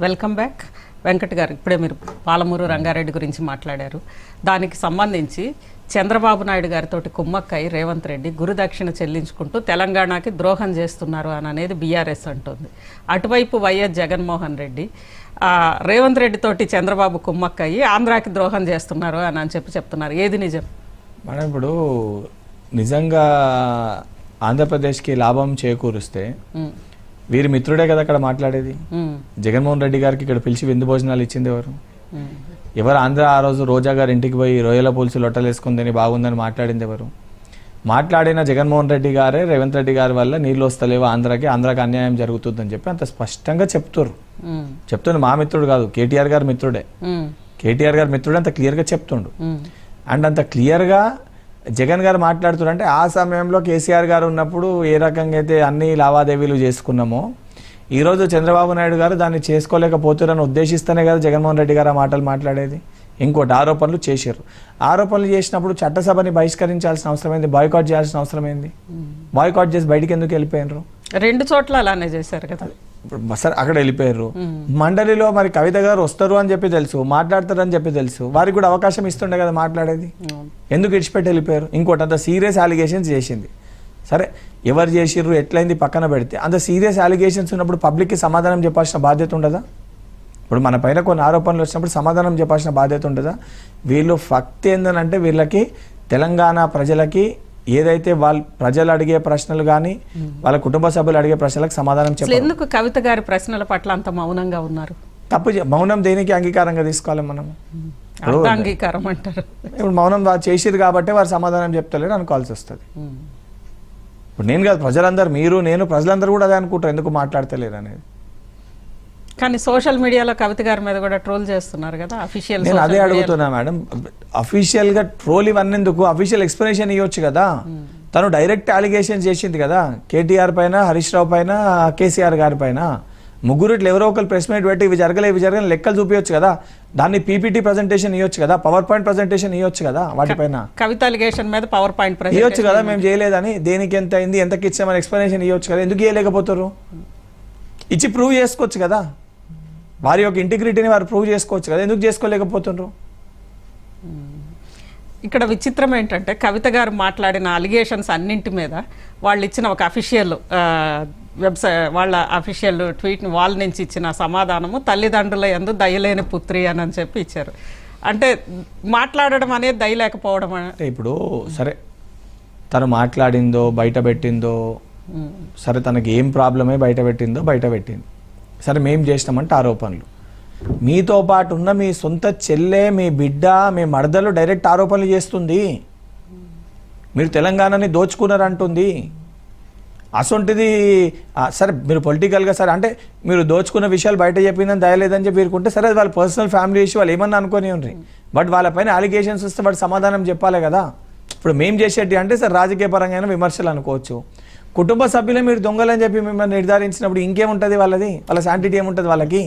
Welcome back. Venkat గారు, ఇప్పుడే మీరు పాలమూరు రంగారెడ్డి గురించి మాట్లాడారు. దానికి సంబంధించి చంద్రబాబు నాయుడు గారితో కుమ్మక్కై రేవంత్ రెడ్డి గురుదక్షిణ చెల్లించుకుంటూ తెలంగాణకి ద్రోహం చేస్తున్నారు అని అనేది బీఆర్ఎస్ అంటుంది. అటువైపు వైఎస్ జగన్మోహన్ రెడ్డి రేవంత్ రెడ్డి తోటి చంద్రబాబు కుమ్మక్కయ్యి ఆంధ్రాకి ద్రోహం చేస్తున్నారు అని చెప్తున్నారు. ఏది నిజం? మనం ఇప్పుడు నిజంగా ఆంధ్రప్రదేశ్కి లాభం చేకూరుస్తే వీరి మిత్రుడే కదా అక్కడ మాట్లాడేది. జగన్మోహన్ రెడ్డి గారికి ఇక్కడ పిలిచి విందు భోజనాలు ఇచ్చింది ఎవరు? ఎవరు? ఆంధ్ర ఆ రోజు రోజా గారి ఇంటికి పోయి రొయ్యల పులుసు లొట్టలేసుకుందని బాగుందని మాట్లాడింది ఎవరు? మాట్లాడిన జగన్మోహన్ రెడ్డి గారే రేవంత్ రెడ్డి గారి వల్ల నీళ్ళు వస్తలేవు ఆంధ్రాకి అన్యాయం జరుగుతుందని చెప్పి అంత స్పష్టంగా చెప్తున్నారు. మా మిత్రుడు కాదు, కేటీఆర్ గారి మిత్రుడే. కేటీఆర్ గారి మిత్రుడే అంత క్లియర్గా చెప్తుండు. అండ్ అంత క్లియర్గా జగన్ గారు మాట్లాడుతున్నారంటే ఆ సమయంలో కేసీఆర్ గారు ఉన్నప్పుడు ఏ రకంగా అయితే అన్ని లావాదేవీలు చేసుకున్నామో ఈరోజు చంద్రబాబు నాయుడు గారు దాన్ని చేసుకోలేకపోతున్నారని ఉద్దేశిస్తేనే కదా జగన్మోహన్ రెడ్డి గారు ఆ మాటలు మాట్లాడేది. ఇంకోటి ఆరోపణలు చేశారు. ఆరోపణలు చేసినప్పుడు చట్టసభని బహిష్కరించాల్సిన అవసరం ఏంది? బాయ్కాట్ చేయాల్సిన అవసరం ఏంది? బాయ్కాట్ చేసి బయటికి ఎందుకు వెళ్ళిపోయినారు? 2 చోట్ల అలానే చేశారు కదా. సరే, అక్కడ వెళ్ళిపోయారు. మండలిలో మరి కవిత గారు వస్తారు అని చెప్పి తెలుసు, మాట్లాడతారని చెప్పి తెలుసు, వారికి కూడా అవకాశం ఇస్తుండే కదా మాట్లాడేది. ఎందుకు ఇడిచిపెట్టి వెళ్ళిపోయారు? ఇంకోటి అంత సీరియస్ అలిగేషన్స్ చేసింది. సరే, ఎవరు చేసిర్రు ఎట్లయింది పక్కన పెడితే అంత సీరియస్ అలిగేషన్స్ ఉన్నప్పుడు పబ్లిక్కి సమాధానం చెప్పాల్సిన బాధ్యత ఉండదా? ఇప్పుడు మన పైన కొన్ని ఆరోపణలు వచ్చినప్పుడు సమాధానం చెప్పాల్సిన బాధ్యత ఉండదా? వీళ్ళు ఫక్తి ఏందనంటే వీళ్ళకి తెలంగాణ ప్రజలకి ఏదైతే వాళ్ళ ప్రజలు అడిగే ప్రశ్నలు కానీ వాళ్ళ కుటుంబ సభ్యులు అడిగే ప్రశ్నలకు సమాధానం చెప్పాలి. ఎందుకు కవిత గారి ప్రశ్నల పట్ల అంత మౌనంగా ఉన్నారు? తప్పు. మౌనం దేనికి అంగీకారంగా తీసుకోవాలి మనం? అంగీకారం అంటారు. ఇప్పుడు మౌనం చేసిరు కాబట్టి వారు సమాధానం చెప్తలేరు అనుకోవాల్సి వస్తుంది. ఇప్పుడు నేను కాదు, ప్రజలందరూ, మీరు నేను ప్రజలందరూ కూడా అదే అనుకుంటారు ఎందుకు మాట్లాడతలేరు అనేది. కానీ సోషల్ మీడియాలో కవిత గారి మీద కూడా ట్రోల్ చేస్తున్నారు కదా అఫీషియల్. నేను అదే అడుగుతున్నా మేడం, అఫీషియల్ గా ట్రోల్ ఇవన్నేందుకు? అఫీషియల్ ఎక్స్ప్లెనేషన్ ఇవ్వచ్చు కదా. తను డైరెక్ట్ అలిగేషన్ చేసింది కదా కేటీఆర్ పైన, హరీష్ రావు పైన, కేసీఆర్ గారి పైన. ముగ్గురిట్లో ఎవరో ఒకరు ప్రెస్ మీట్ పెట్టి ఇవి జరగలే లెక్కలు చూపించచ్చు కదా. దాన్ని పీపీటీ ప్రజెంటేషన్ ఇవ్వచ్చు కదా, పవర్ పాయింట్ ప్రజెంటేషన్ ఇవ్వచ్చు కదా. వాటిపైన కవిత అలిగేషన్ మీద పవర్ పాయింట్ ఇవ్వచ్చు కదా. మేము చేయలేదని, దేనికి ఎంత అయింది, ఎంతకి ఇచ్చామని ఎక్స్ప్లెనేషన్ ఇవ్వచ్చు కదా. ఎందుకు చేయలేకపోతారు? ఇచ్చి ప్రూవ్ చేసుకోవచ్చు కదా. వారి యొక్క ఇంటిగ్రిటీని వారు ప్రూవ్ చేసుకోవచ్చు కదా. ఎందుకు చేసుకోలేకపోతున్నారు? ఇక్కడ విచిత్రం ఏంటంటే కవిత గారు మాట్లాడిన అలిగేషన్స్ అన్నింటి మీద వాళ్ళు ఇచ్చిన ఒక అఫీషియల్ వెబ్సైట్, వాళ్ళ అఫీషియల్ ట్వీట్ వాళ్ళ నుంచి ఇచ్చిన సమాధానము తల్లిదండ్రుల యందు దయలేని పుత్రి అని చెప్పి ఇచ్చారు. అంటే మాట్లాడడం అనేది దయ లేకపోవడం అంటే. ఇప్పుడు సరే, తను మాట్లాడిందో బయట పెట్టిందో, సరే తనకి ఏం ప్రాబ్లమే బయట పెట్టింది. సరే, మేము చేసినామంటే ఆరోపణలు. మీతో పాటు ఉన్న మీ సొంత చెల్లె, మీ బిడ్డ, మీ మరదలు డైరెక్ట్ ఆరోపణలు చేస్తుంది. మీరు తెలంగాణని దోచుకున్నారంటుంది. అసొంటిది సరే, మీరు పొలిటికల్గా సరే అంటే మీరు దోచుకున్న విషయాలు బయట చెప్పిందని దయలేదని చెప్పి వీరుకుంటే సరే, వాళ్ళ పర్సనల్ ఫ్యామిలీ ఇష్యూ, వాళ్ళు ఏమన్నా అనుకొని ఉండ్రి. బట్ వాళ్ళపైన అలిగేషన్స్ వస్తే వాటి సమాధానం చెప్పాలి కదా. ఇప్పుడు మేము చేసేటి అంటే సరే రాజకీయ పరంగా విమర్శలు అనుకోవచ్చు. కుటుంబ సభ్యులే మీరు దొంగలని చెప్పి మిమ్మల్ని నిర్ధారించినప్పుడు ఇంకేముంటుంది వాళ్ళ శాంటిటీ ఏముంటుంది వాళ్ళకి?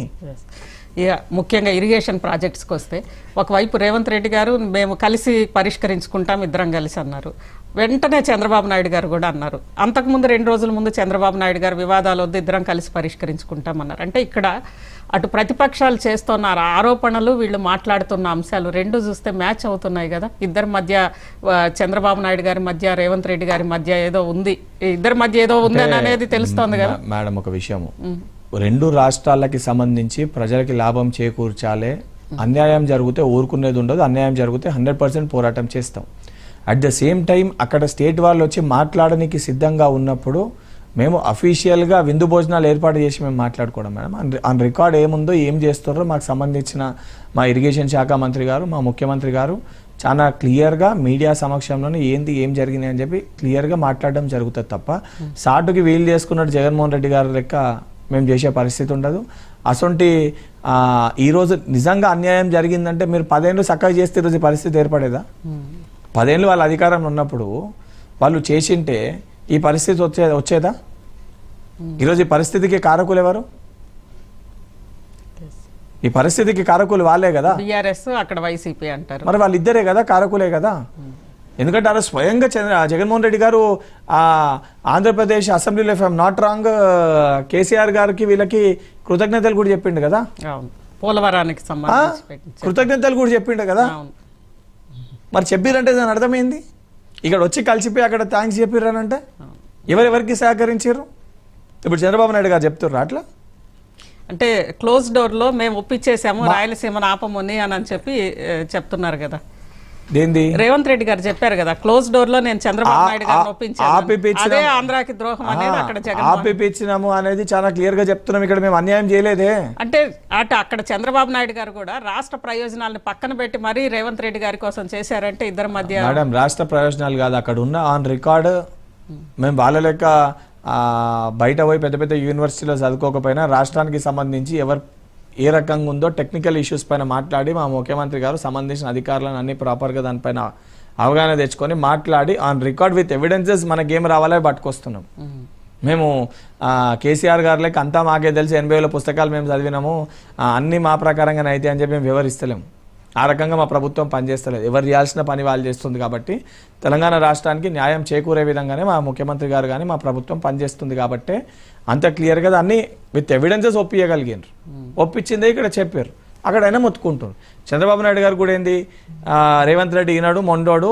ఇక ముఖ్యంగా ఇరిగేషన్ ప్రాజెక్ట్స్కి వస్తే ఒకవైపు రేవంత్ రెడ్డి గారు మేము కలిసి పరిష్కరించుకుంటాం ఇద్దరం కలిసి అన్నారు. వెంటనే చంద్రబాబు నాయుడు గారు కూడా అన్నారు. అంతకుముందు 2 రోజుల ముందు చంద్రబాబు నాయుడు గారు వివాదాలు వద్దు ఇద్దరం కలిసి పరిష్కరించుకుంటాం అన్నారు. అంటే ఇక్కడ అటు ప్రతిపక్షాలు చేస్తున్నారు ఆరోపణలు, వీళ్ళు మాట్లాడుతున్న అంశాలు రెండు చూస్తే మ్యాచ్ అవుతున్నాయి కదా. ఇద్దరి మధ్య, చంద్రబాబు నాయుడు గారి మధ్య, రేవంత్ రెడ్డి గారి మధ్య ఏదో ఉంది, ఇద్దరి మధ్య ఏదో ఉంది అనేది తెలుస్తోంది కదా మేడం. ఒక విషయము, 2 రాష్ట్రాలకి సంబంధించి ప్రజలకి లాభం చేకూర్చాలే. అన్యాయం జరిగితే ఊరుకునేది ఉండదు, అన్యాయం జరిగితే 100% పోరాటం చేస్తాం. అట్ ద సేమ్ టైం అక్కడ స్టేట్ వాళ్ళు వచ్చి మాట్లాడడానికి సిద్ధంగా ఉన్నప్పుడు మేము అఫీషియల్గా విందు భోజనాలు ఏర్పాటు చేసి మేము మాట్లాడుకోవడం మేడం. ఆన్ రికార్డ్ ఏముందో, ఏం చేస్తారో మాకు సంబంధించిన మా ఇరిగేషన్ శాఖ మంత్రి గారు, మా ముఖ్యమంత్రి గారు చాలా క్లియర్గా మీడియా సమక్షంలోనే ఏం జరిగింది అని చెప్పి క్లియర్గా మాట్లాడడం జరుగుతుంది తప్ప సాటుకి వీలు చేసుకున్నట్టు జగన్మోహన్ రెడ్డి గారి లెక్క మేము చేసే పరిస్థితి ఉండదు. అసొంటి ఈరోజు నిజంగా అన్యాయం జరిగిందంటే మీరు 10 ఏళ్ళు చక్కగా చేస్తే ఈరోజు పరిస్థితి ఏర్పడేదా? 10 ఏళ్ళు వాళ్ళ అధికారంలో ఉన్నప్పుడు వాళ్ళు చేసింటే ఈ పరిస్థితి వచ్చేదా? ఈరోజు ఈ పరిస్థితికి కారకులు ఎవరు? ఈ పరిస్థితికి కారకులు వాళ్ళే కదా. బీఆర్ఎస్, అక్కడ వైసీపీ అంటారు. మరి వాళ్ళిద్దరే కదా కారకులే కదా. ఎందుకంటే అలా స్వయంగా జగన్మోహన్ రెడ్డి గారు ఆంధ్రప్రదేశ్ అసెంబ్లీలో if I'm not wrong KCR గారికి వీళ్ళకి కృతజ్ఞతలు కూడా చెప్పిండు కదా, అవును, పోలవరానికి సంబంధించి పెట్టించారు. కృతజ్ఞతలు కూడా చెప్పిండు కదా. అవును. మరి చెప్పిరంటే దాని అర్థమైంది ఇక్కడ వచ్చి కలిసిపోయి అక్కడ థ్యాంక్స్ చెప్పిర్రనంటే ఎవరెవరికి సహకరించారు? ఇప్పుడు చంద్రబాబు నాయుడు గారు చెప్తుర్రా అట్లా? అంటే క్లోజ్ డోర్ లో మేము ఒప్పించేసాము రాయలసీమను ఆపముని అని చెప్పి చెప్తున్నారు కదా. దేంది? రేవంత్ రెడ్డి గారు చెప్పారు కదా, క్లోజ్ డోర్ లో నేను చంద్రబాబు నాయుడు గారిని ఒప్పించాను, అదే ఆంధ్రాకి ద్రోహం అనేది అక్కడ ఆపిపించినాము అనేది చాలా క్లియర్ గా చెప్తున్నాం. ఇక్కడ మేము అన్యాయం చేయలేదే అంటే అక్కడ చంద్రబాబు నాయుడు గారు కూడా రాష్ట్ర ప్రయోజనాలను పక్కన పెట్టి మరీ రేవంత్ రెడ్డి గారి కోసం చేశారంటే ఇద్దరి మధ్య. మేడం రాష్ట్ర ప్రయోజనాలు కాదు, అక్కడ ఉన్న ఆన్ రికార్డ్ మేము వాళ్ళ లెక్క బయట పోయి పెద్ద పెద్ద యూనివర్సిటీలో చదువుకోకపోయినా రాష్ట్రానికి సంబంధించి ఎవరు ఏ రకంగా ఉందో టెక్నికల్ ఇష్యూస్ పైన మాట్లాడి మా ముఖ్యమంత్రి గారు సంబంధించిన అధికారులను అన్ని ప్రాపర్గా దానిపైన అవగాహన తెచ్చుకొని మాట్లాడి ఆన్ రికార్డ్ విత్ ఎవిడెన్సెస్ మనకేం రావాలో పట్టుకొస్తున్నాం. మేము కేసీఆర్ గారు లెక్క అంతా మాకే తెలిసి 80,000 పుస్తకాలు మేము చదివినాము, అన్నీ మా ప్రకారంగానే అయితే అని చెప్పి మేము వివరిస్తలేము. ఆ రకంగా మా ప్రభుత్వం పనిచేస్తలేదు, ఎవరు చేయాల్సిన పని వాళ్ళు చేస్తుంది. కాబట్టి తెలంగాణ రాష్ట్రానికి న్యాయం చేకూరే విధంగానే మా ముఖ్యమంత్రి గారు కానీ మా ప్రభుత్వం పనిచేస్తుంది. కాబట్టి అంత క్లియర్గా అన్ని విత్ ఎవిడెన్సెస్ ఒప్పియగలిగారు. ఒప్పించిందే ఇక్కడ చెప్పారు, అక్కడైనా మొత్తుకుంటారు. చంద్రబాబు నాయుడు గారు కూడా ఏంది, రేవంత్ రెడ్డి ఈనాడు మొండోడు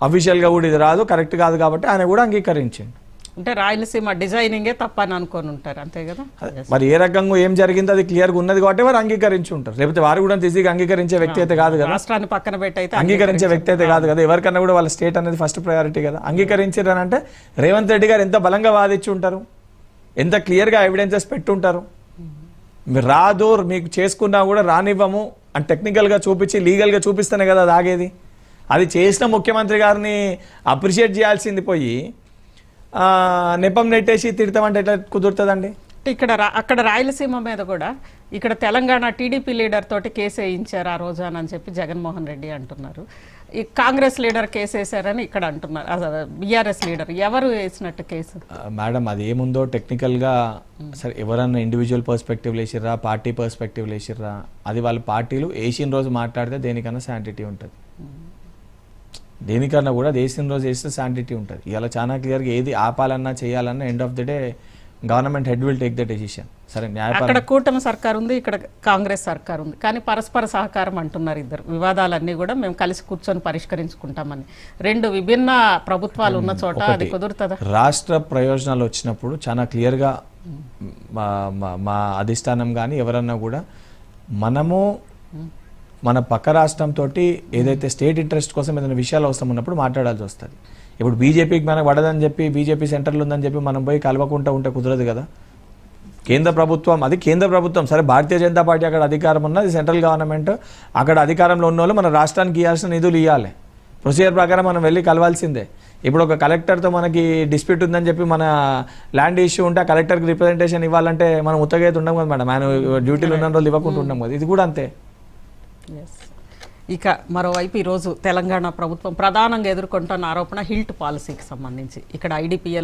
అఫీషియల్గా కూడా ఇది రాదు, కరెక్ట్ కాదు కాబట్టి ఆయన కూడా అంగీకరించింది. అంటే రాయలసీమ డిజైనింగే తప్పని అనుకొని ఉంటారు, అంతే కదా. మరి ఏ రకంగా ఏం జరిగిందో అది క్లియర్గా ఉన్నది కాబట్టి వారు అంగీకరించి ఉంటారు. లేకపోతే వారు కూడా ఈజీగా అంగీకరించే వ్యక్తి అయితే కాదు కదా, రాష్ట్రాన్ని పక్కన పెట్టి అయితే అంగీకరించే వ్యక్తి అయితే కాదు కదా. ఎవరికన్నా కూడా వాళ్ళ స్టేట్ అనేది ఫస్ట్ ప్రయారిటీ కదా. అంగీకరించారనంటే రేవంత్ రెడ్డి గారు ఎంత బలంగా వాదించి ఉంటారు, ఎంత క్లియర్గా ఎవిడెన్సెస్ పెట్టుంటారు. మీరు రాదు, మీకు చేసుకున్నా కూడా రానివ్వము అని టెక్నికల్గా చూపించి లీగల్గా చూపిస్తేనే కదా అది ఆగేది. అది చేసిన ముఖ్యమంత్రి గారిని అప్రిషియేట్ చేయాల్సింది పోయి నెపం నెట్టేసి తిడతామంటే ఎట్లా కుదురుతుందండి? ఇక్కడ అక్కడ రాయలసీమ మీద కూడా ఇక్కడ తెలంగాణ టీడీపీ లీడర్ తోటి కేసు వేయించారు ఆ రోజు అని చెప్పి జగన్మోహన్ రెడ్డి అంటున్నారు. ఈ కాంగ్రెస్ లీడర్ కేసు వేశారని ఇక్కడ అంటున్నారు. బీఆర్ఎస్ లీడర్ ఎవరు వేసినట్టు కేసు? మేడం అది ఏముందో టెక్నికల్గా సరే ఎవరన్నా ఇండివిజువల్ పర్స్పెక్టివ్ వేసిర్రా, పార్టీ పర్స్పెక్టివ్ వేసిర్రా, అది వాళ్ళ పార్టీలు వేసిన రోజు మాట్లాడితే దేనికన్నా శాంటిటీ ఉంటుంది. దేనికన్నా కూడా వేసిన రోజు వేస్తే శాంటిటీ ఉంటుంది. ఇలా చాలా క్లియర్గా ఏది ఆపాలన్నా చేయాలన్నా end of the day government head will take the decision. సరే అక్కడ కూటమి సర్కార్ ఉంది, ఇక్కడ కాంగ్రెస్ సర్కార్ ఉంది, కానీ పరస్పర సహకారం అంటున్నారు ఇద్దరు. వివాదాలన్నీ కూడా మేము కలిసి కూర్చొని పరిష్కరించుకుంటామని. రెండు విభిన్న ప్రభుత్వాలు ఉన్న చోట అది కుదురుతుందా? రాష్ట్ర ప్రయోజనాలు వచ్చినప్పుడు చాలా క్లియర్గా మా అధిష్టానం కానీ ఎవరన్నా కూడా మనము మన పక్క రాష్ట్రంతో ఏదైతే స్టేట్ ఇంట్రెస్ట్ కోసం ఏదైనా విషయాలు అవసరం ఉన్నప్పుడు మాట్లాడాల్సి వస్తుంది. ఇప్పుడు బీజేపీకి మనకు పడదని చెప్పి బీజేపీ సెంటర్లో ఉందని చెప్పి మనం పోయి కలవకుండా ఉంటే కుదరదు కదా. కేంద్ర ప్రభుత్వం అది కేంద్ర ప్రభుత్వం, సరే భారతీయ జనతా పార్టీ అక్కడ అధికారం ఉన్నది, సెంట్రల్ గవర్నమెంట్ అక్కడ అధికారంలో ఉన్న వాళ్ళు మన రాష్ట్రానికి ఇవ్వాల్సిన నిధులు ఇవ్వాలి. ప్రొసీజర్ ప్రకారం మనం వెళ్ళి కలవాల్సిందే. ఇప్పుడు ఒక కలెక్టర్తో మనకి డిస్ప్యూట్ ఉందని చెప్పి మన ల్యాండ్ ఇష్యూ ఉంటే ఆ కలెక్టర్కి రిప్రజెంటేషన్ ఇవ్వాలంటే మనం ఉత్తగైతే ఉండం కదా మేడం, ఆయన డ్యూటీలు ఉన్న రోజులు ఇవ్వకుండా ఉంటాం కదా. ఇది కూడా అంతే. ఇక మరోవైపు ఈరోజు తెలంగాణ ప్రభుత్వం ప్రధానంగా ఎదుర్కొంటున్న ఆరోపణ హిల్ట్ పాలసీకి సంబంధించి. ఇక్కడ ఐడిపిఎల్